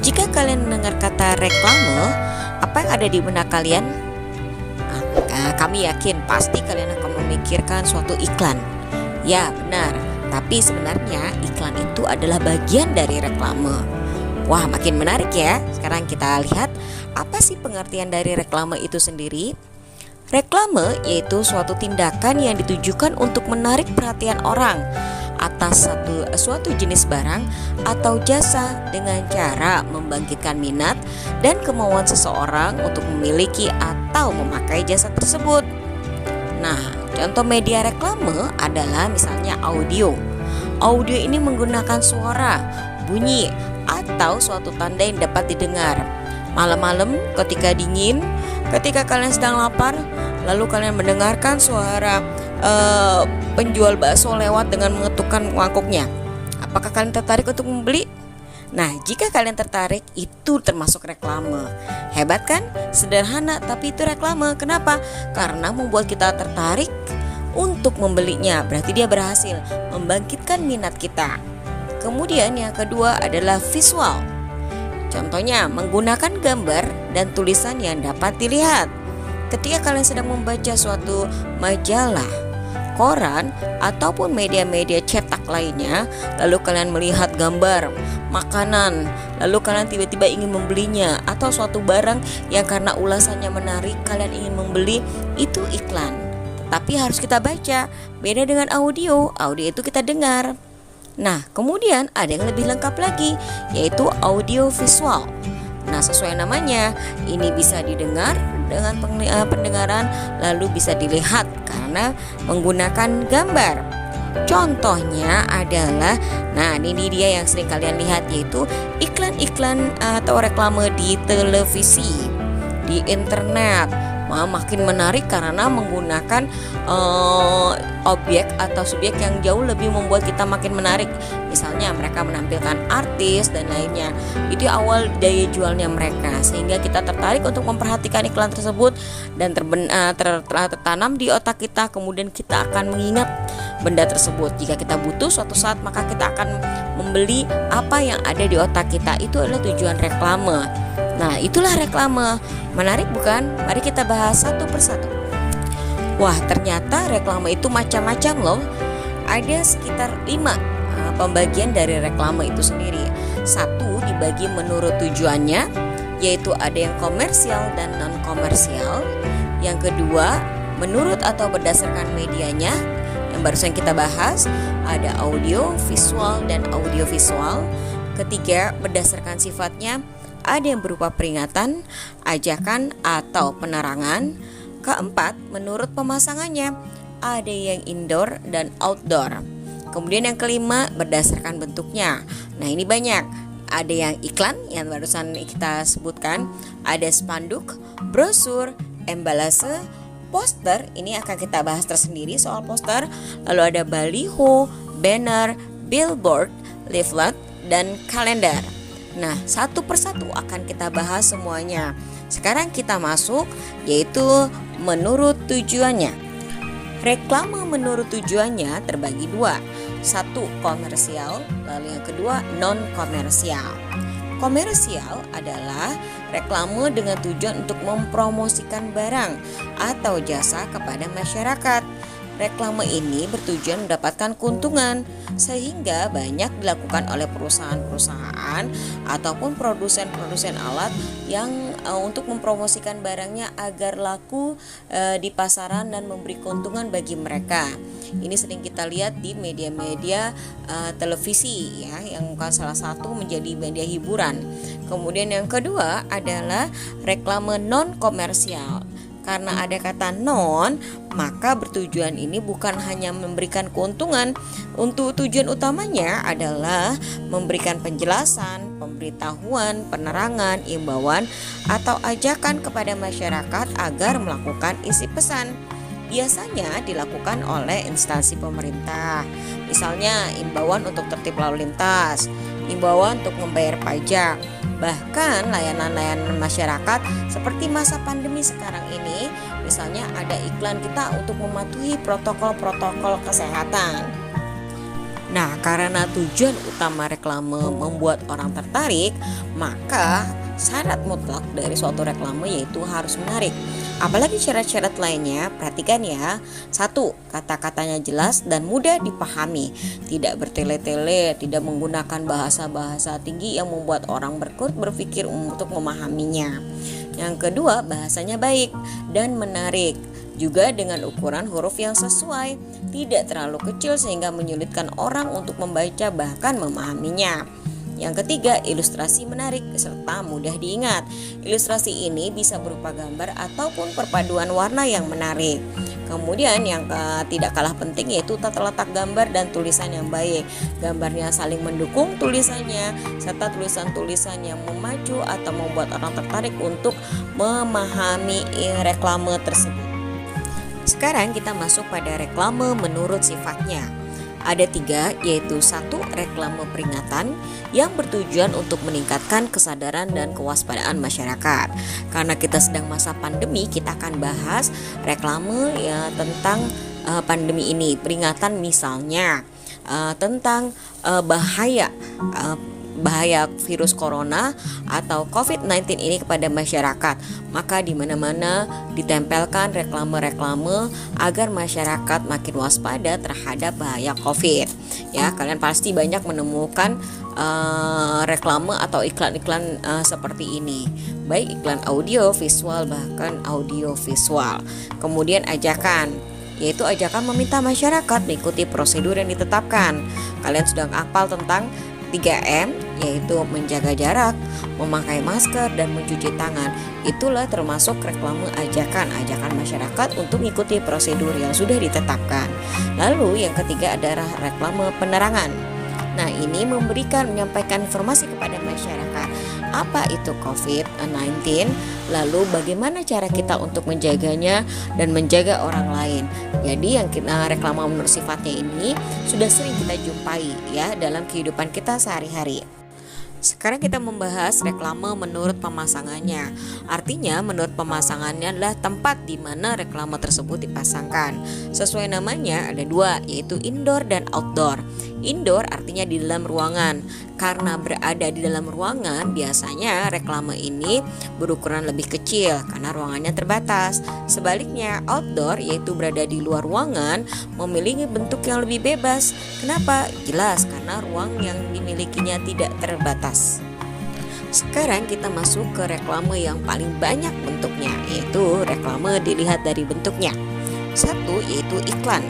Jika kalian mendengar kata reklame, apa yang ada di benak kalian? Kami yakin pasti kalian akan memikirkan suatu iklan. Ya, benar. Tapi sebenarnya iklan itu adalah bagian dari reklame. Wah, makin menarik ya. Sekarang kita lihat apa sih pengertian dari reklame itu sendiri. Reklame yaitu suatu tindakan yang ditujukan untuk menarik perhatian orang atas suatu jenis barang atau jasa dengan cara membangkitkan minat dan kemauan seseorang untuk memiliki atau memakai jasa tersebut. Nah, contoh media reklame adalah misalnya audio. Audio ini menggunakan suara, bunyi, atau suatu tanda yang dapat didengar. Malam-malam ketika dingin, ketika kalian sedang lapar, lalu kalian mendengarkan suara penjual bakso lewat dengan mengetukkan mangkuknya. Apakah kalian tertarik untuk membeli? Nah, jika kalian tertarik, itu termasuk reklame. Hebat kan? Sederhana, tapi itu reklame. Kenapa? Karena membuat kita tertarik untuk membelinya. Berarti dia berhasil membangkitkan minat kita. Kemudian yang kedua adalah visual. Contohnya menggunakan gambar dan tulisan yang dapat dilihat. Ketika kalian sedang membaca suatu majalah, koran, ataupun media-media cetak lainnya, lalu kalian melihat gambar makanan, lalu kalian tiba-tiba ingin membelinya, atau suatu barang yang karena ulasannya menarik kalian ingin membeli, itu iklan. Tapi harus kita baca. Beda dengan audio. Audio itu kita dengar. Nah, kemudian ada yang lebih lengkap lagi, yaitu audio visual. Nah, sesuai namanya, ini bisa didengar dengan pendengaran, lalu bisa dilihat karena menggunakan gambar. Contohnya adalah, nah ini dia yang sering kalian lihat, yaitu iklan-iklan atau reklame di televisi, di internet. Makin menarik karena menggunakan objek atau subjek yang jauh lebih membuat kita makin menarik. Misalnya mereka menampilkan artis dan lainnya. Itu awal daya jualnya mereka, sehingga kita tertarik untuk memperhatikan iklan tersebut dan telah tertanam di otak kita. Kemudian kita akan mengingat benda tersebut. Jika kita butuh suatu saat, maka kita akan membeli apa yang ada di otak kita. Itu adalah tujuan reklame. Nah, itulah reklame. Menarik bukan? Mari kita bahas satu persatu. Wah, ternyata reklame itu macam-macam loh. Ada sekitar 5 pembagian dari reklame itu sendiri. 1 dibagi menurut tujuannya, yaitu ada yang komersial dan non-komersial. Yang kedua, menurut atau berdasarkan medianya, yang barusan kita bahas, ada audio, visual, dan audiovisual. Ketiga, berdasarkan sifatnya, ada yang berupa peringatan, ajakan, atau penerangan. Keempat, menurut pemasangannya, ada yang indoor dan outdoor. Kemudian yang kelima, berdasarkan bentuknya. Nah, ini banyak. Ada yang iklan yang barusan kita sebutkan, ada spanduk, brosur, embalase, poster. Ini akan kita bahas tersendiri soal poster. Lalu ada baliho, banner, billboard, leaflet, dan kalender. Nah, satu persatu akan kita bahas semuanya. Sekarang kita masuk, yaitu menurut tujuannya. Reklame menurut tujuannya terbagi 2. 1 komersial, lalu yang kedua non komersial. Komersial adalah reklame dengan tujuan untuk mempromosikan barang atau jasa kepada masyarakat. Reklame ini bertujuan mendapatkan keuntungan, sehingga banyak dilakukan oleh perusahaan-perusahaan ataupun produsen-produsen alat yang untuk mempromosikan barangnya agar laku di pasaran dan memberi keuntungan bagi mereka. Ini sering kita lihat di media-media televisi ya, yang salah satu menjadi media hiburan. Kemudian yang kedua adalah reklame non komersial. Karena ada kata non, maka bertujuan ini bukan hanya memberikan keuntungan. Untuk tujuan utamanya adalah memberikan penjelasan, pemberitahuan, penerangan, imbauan, atau ajakan kepada masyarakat agar melakukan isi pesan. Biasanya dilakukan oleh instansi pemerintah. Misalnya imbauan untuk tertib lalu lintas, imbauan untuk membayar pajak, bahkan layanan-layanan masyarakat seperti masa pandemi sekarang ini. Misalnya ada iklan kita untuk mematuhi protokol-protokol kesehatan. Nah, karena tujuan utama reklame membuat orang tertarik, maka syarat mutlak dari suatu reklame yaitu harus menarik. Apalagi syarat-syarat lainnya, perhatikan ya. 1. Kata-katanya jelas dan mudah dipahami, tidak bertele-tele, tidak menggunakan bahasa-bahasa tinggi yang membuat orang berpikir untuk memahaminya. Yang kedua, bahasanya baik dan menarik, juga dengan ukuran huruf yang sesuai, tidak terlalu kecil sehingga menyulitkan orang untuk membaca bahkan memahaminya. Yang ketiga, ilustrasi menarik serta mudah diingat. Ilustrasi ini bisa berupa gambar ataupun perpaduan warna yang menarik. Kemudian yang tidak kalah penting yaitu tata letak gambar dan tulisan yang baik. Gambarnya saling mendukung tulisannya, serta tulisan-tulisan yang memacu atau membuat orang tertarik untuk memahami reklame tersebut. Sekarang kita masuk pada reklame menurut sifatnya. Ada 3, yaitu 1. Reklame peringatan yang bertujuan untuk meningkatkan kesadaran dan kewaspadaan masyarakat. Karena kita sedang masa pandemi, kita akan bahas reklame ya tentang pandemi ini. Peringatan misalnya tentang bahaya virus corona atau COVID-19 ini kepada masyarakat. Maka di mana-mana ditempelkan reklame-reklame agar masyarakat makin waspada terhadap bahaya COVID. Ya, kalian pasti banyak menemukan reklame atau iklan-iklan seperti ini. Baik iklan audio, visual, bahkan audio visual. Kemudian ajakan, yaitu ajakan meminta masyarakat mengikuti prosedur yang ditetapkan. Kalian sudah hafal tentang 3M, yaitu menjaga jarak, memakai masker, dan mencuci tangan. Itulah termasuk reklame ajakan masyarakat untuk mengikuti prosedur yang sudah ditetapkan. Lalu yang ketiga adalah reklame penerangan. Nah, ini menyampaikan informasi kepada masyarakat apa itu COVID-19, lalu bagaimana cara kita untuk menjaganya dan menjaga orang lain. Jadi yang reklame menurut sifatnya ini sudah sering kita jumpai ya dalam kehidupan kita sehari-hari. Sekarang kita membahas reklame menurut pemasangannya. Artinya menurut pemasangannya adalah tempat di mana reklame tersebut dipasangkan. Sesuai namanya ada 2, yaitu indoor dan outdoor. Indoor artinya di dalam ruangan. Karena berada di dalam ruangan, biasanya reklame ini berukuran lebih kecil karena ruangannya terbatas. Sebaliknya outdoor, yaitu berada di luar ruangan, memiliki bentuk yang lebih bebas. Kenapa? Jelas karena ruang yang dimilikinya tidak terbatas. Sekarang kita masuk ke reklame yang paling banyak bentuknya, yaitu reklame dilihat dari bentuknya. 1, yaitu iklan.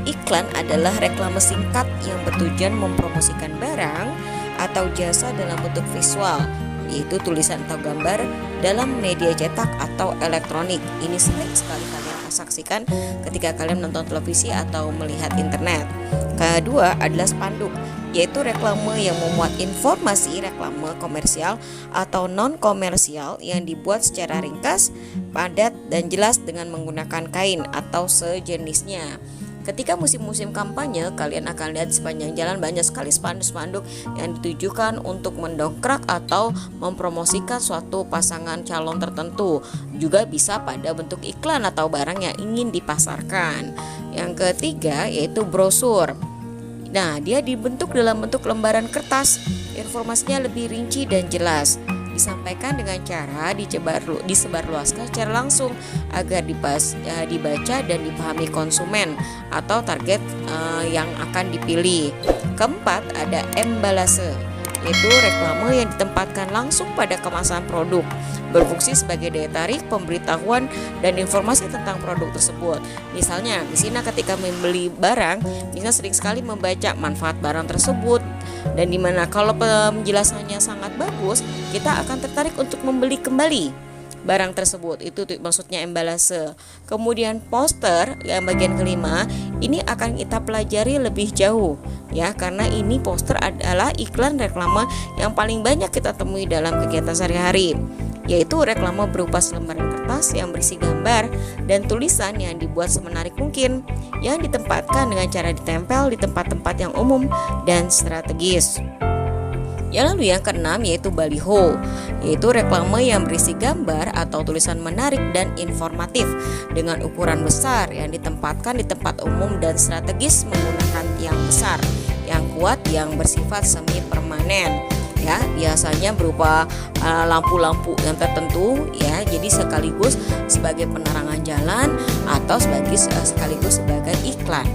Iklan adalah reklame singkat yang bertujuan mempromosikan barang atau jasa dalam bentuk visual, yaitu tulisan atau gambar dalam media cetak atau elektronik. Ini sering sekali kalian saksikan ketika kalian menonton televisi atau melihat internet. Kedua adalah spanduk, yaitu reklame yang memuat informasi reklame komersial atau non-komersial yang dibuat secara ringkas, padat, dan jelas dengan menggunakan kain atau sejenisnya. Ketika musim-musim kampanye, kalian akan lihat di sepanjang jalan banyak sekali spanduk-spanduk yang ditujukan untuk mendongkrak atau mempromosikan suatu pasangan calon tertentu. Juga bisa pada bentuk iklan atau barang yang ingin dipasarkan. Yang ketiga yaitu brosur. Nah, dia dibentuk dalam bentuk lembaran kertas. Informasinya lebih rinci dan jelas. Disampaikan dengan cara disebarluaskan secara langsung agar dibaca dan dipahami konsumen atau target yang akan dipilih. Keempat ada embalase, yaitu reklame yang ditempatkan langsung pada kemasan produk, berfungsi sebagai daya tarik pemberitahuan dan informasi tentang produk tersebut. Misalnya, di sini ketika membeli barang, bisa sering sekali membaca manfaat barang tersebut, dan dimana kalau penjelasannya sangat bagus, kita akan tertarik untuk membeli kembali barang tersebut. Itu maksudnya embalase. Kemudian poster yang bagian kelima, ini akan kita pelajari lebih jauh ya, karena ini poster adalah iklan reklame yang paling banyak kita temui dalam kegiatan sehari-hari, yaitu reklame berupa selembaran kertas yang berisi gambar dan tulisan yang dibuat semenarik mungkin, yang ditempatkan dengan cara ditempel di tempat-tempat yang umum dan strategis. Yang lalu yang keenam yaitu baliho, yaitu reklame yang berisi gambar atau tulisan menarik dan informatif dengan ukuran besar yang ditempatkan di tempat umum dan strategis menggunakan tiang besar. Yang kuat yang bersifat semi permanen. Ya, biasanya berupa lampu-lampu yang tertentu ya, jadi sekaligus sebagai penerangan jalan atau sekaligus sebagai iklan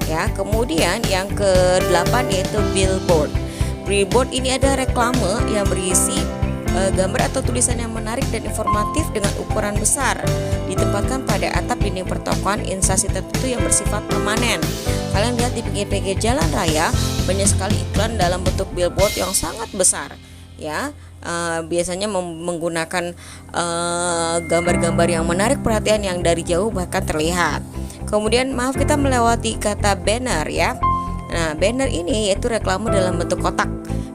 ya. Kemudian yang ke-8 yaitu billboard. Billboard ini ada reklame yang berisi gambar atau tulisan yang menarik dan informatif dengan ukuran besar, ditempatkan pada atap dinding pertokoan instansi tertentu yang bersifat permanen. Kalian lihat di pinggir-pinggir jalan raya banyak sekali iklan dalam bentuk billboard yang sangat besar ya. Biasanya menggunakan gambar-gambar yang menarik perhatian yang dari jauh bahkan terlihat. Kemudian kita melewati kata banner ya. Nah, banner ini yaitu reklame dalam bentuk kotak,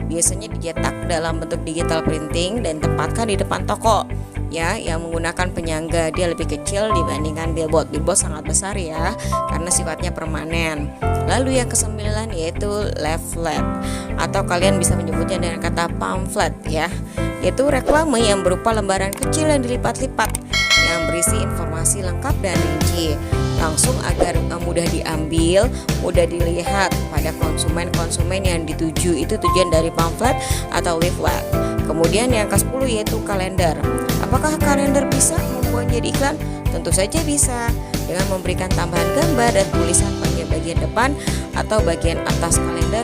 biasanya dicetak dalam bentuk digital printing dan ditempatkan di depan toko ya, yang menggunakan penyangga. Dia lebih kecil dibandingkan billboard. Billboard sangat besar ya karena sifatnya permanen. Lalu yang ke-9 yaitu leaflet, atau kalian bisa menyebutnya dengan kata pamflet ya, yaitu reklame yang berupa lembaran kecil yang dilipat-lipat yang berisi informasi lengkap dan rinci, langsung agar mudah diambil, mudah dilihat pada konsumen yang dituju. Itu tujuan dari pamflet atau leaflet. Kemudian yang ke-10 yaitu kalender. Apakah kalender bisa membuat jadi iklan? Tentu saja bisa, dengan memberikan tambahan gambar dan tulisan pada bagian depan atau bagian atas kalender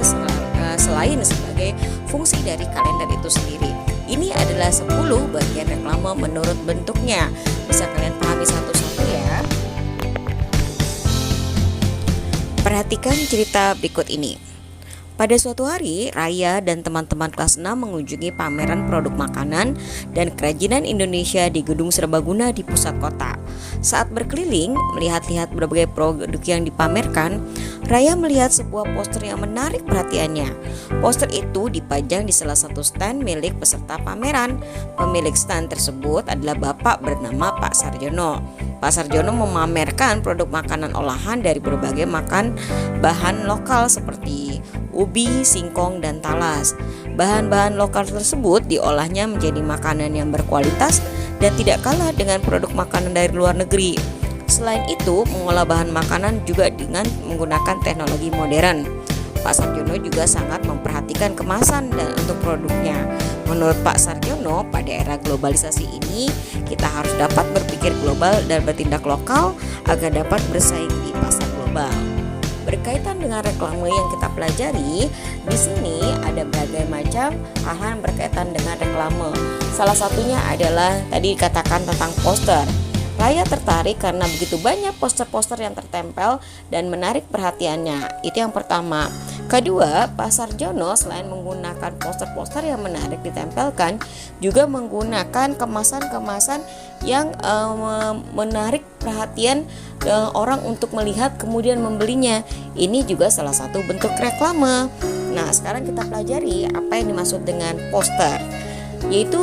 selain sebagai fungsi dari kalender itu sendiri. Ini adalah 10 bagian reklame menurut bentuknya. Bisa kalian pahami satu-satu ya. Perhatikan cerita berikut ini. Pada suatu hari, Raya dan teman-teman kelas 6 mengunjungi pameran produk makanan dan kerajinan Indonesia di Gedung Serbaguna di pusat kota. Saat berkeliling, melihat-lihat berbagai produk yang dipamerkan, Raya melihat sebuah poster yang menarik perhatiannya. Poster itu dipajang di salah satu stand milik peserta pameran. Pemilik stand tersebut adalah bapak bernama Pak Sarjono. Pak Sarjono memamerkan produk makanan olahan dari berbagai bahan lokal seperti ubi, singkong, dan talas. Bahan-bahan lokal tersebut diolahnya menjadi makanan yang berkualitas dan tidak kalah dengan produk makanan dari luar negeri. Selain itu, mengolah bahan makanan juga dengan menggunakan teknologi modern. Pak Sarjono juga sangat memperhatikan kemasan dan untuk produknya. Menurut Pak Sarjono, pada era globalisasi ini, kita harus dapat berpikir global dan bertindak lokal agar dapat bersaing di pasar global. Berkaitan dengan reklame yang kita pelajari, di sini ada berbagai macam hal-hal berkaitan dengan reklame. Salah satunya adalah tadi dikatakan tentang poster. Raya tertarik karena begitu banyak poster-poster yang tertempel dan menarik perhatiannya. Itu yang pertama. Kedua, Pak Sarjono selain menggunakan poster-poster yang menarik ditempelkan, juga menggunakan kemasan-kemasan yang menarik perhatian orang untuk melihat kemudian membelinya. Ini juga salah satu bentuk reklame. Nah, sekarang kita pelajari apa yang dimaksud dengan poster, yaitu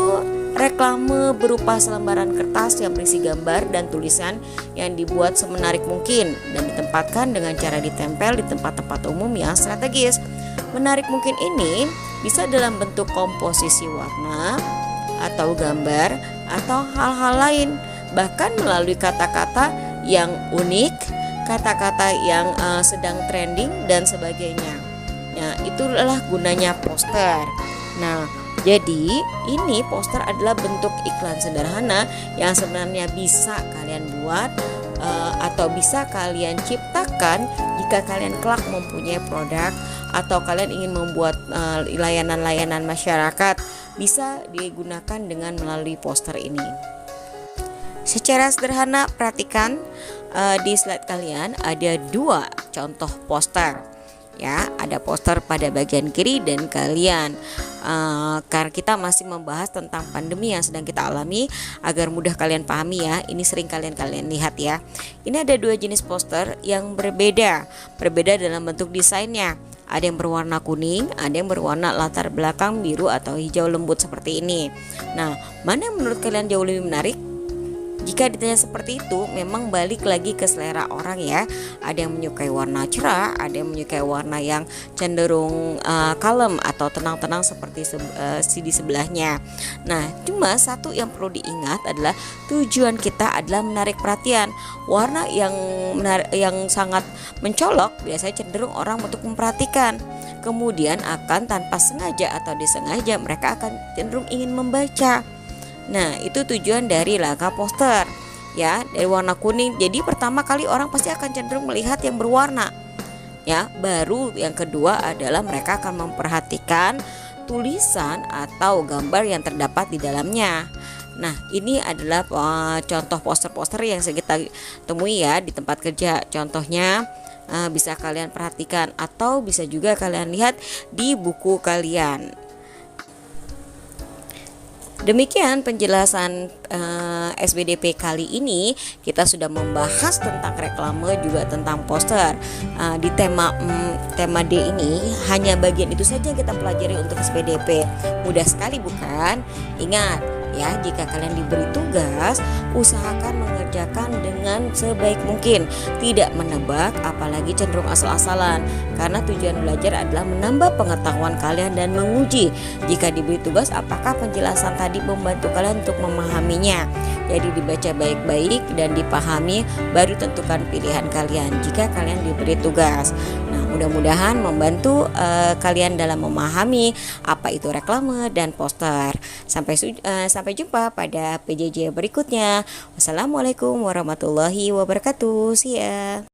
reklame berupa selembaran kertas yang berisi gambar dan tulisan yang dibuat semenarik mungkin dan ditempatkan dengan cara ditempel di tempat-tempat umum yang strategis. Menarik mungkin ini bisa dalam bentuk komposisi warna atau gambar atau hal-hal lain, bahkan melalui kata-kata yang unik, kata-kata yang sedang trending dan sebagainya. Nah, itulah gunanya poster. Nah, jadi ini poster adalah bentuk iklan sederhana yang sebenarnya bisa kalian buat atau bisa kalian ciptakan jika kalian kelak mempunyai produk atau kalian ingin membuat layanan-layanan masyarakat, bisa digunakan dengan melalui poster ini. Secara sederhana perhatikan di slide kalian ada 2 contoh poster. Ya, ada poster pada bagian kiri dan kalian karena kita masih membahas tentang pandemi yang sedang kita alami agar mudah kalian pahami ya. Ini sering kalian lihat ya. Ini ada 2 jenis poster yang berbeda dalam bentuk desainnya. Ada yang berwarna kuning, ada yang berwarna latar belakang biru atau hijau lembut seperti ini. Nah, mana yang menurut kalian jauh lebih menarik? Jika ditanya seperti itu, memang balik lagi ke selera orang ya. Ada yang menyukai warna cerah, ada yang menyukai warna yang cenderung kalem atau tenang-tenang seperti di sebelahnya. Nah, cuma satu yang perlu diingat adalah tujuan kita adalah menarik perhatian. Warna yang sangat mencolok biasanya cenderung orang untuk memperhatikan. kemudian akan tanpa sengaja atau disengaja mereka akan cenderung ingin membaca. Nah, itu tujuan dari laga poster ya, dari warna kuning. Jadi pertama kali orang pasti akan cenderung melihat yang berwarna ya. Baru yang kedua adalah mereka akan memperhatikan tulisan atau gambar yang terdapat di dalamnya. Nah, ini adalah contoh poster-poster yang kita temui ya di tempat kerja. Contohnya bisa kalian perhatikan atau bisa juga kalian lihat di buku kalian. Demikian penjelasan SBDP kali ini. Kita sudah membahas tentang reklame juga tentang poster. Di tema D ini hanya bagian itu saja yang kita pelajari untuk SBDP. Mudah sekali bukan? Ingat ya, jika kalian diberi tugas, usahakan mengerjakan dengan sebaik mungkin, tidak menebak apalagi cenderung asal-asalan, karena tujuan belajar adalah menambah pengetahuan kalian dan menguji jika diberi tugas apakah penjelasan tadi membantu kalian untuk memahaminya. Jadi dibaca baik-baik dan dipahami, baru tentukan pilihan kalian jika kalian diberi tugas. Nah, mudah-mudahan membantu kalian dalam memahami apa itu reklame dan poster. Sampai jumpa pada PJJ berikutnya. Wassalamualaikum warahmatullahi wabarakatuh. See ya.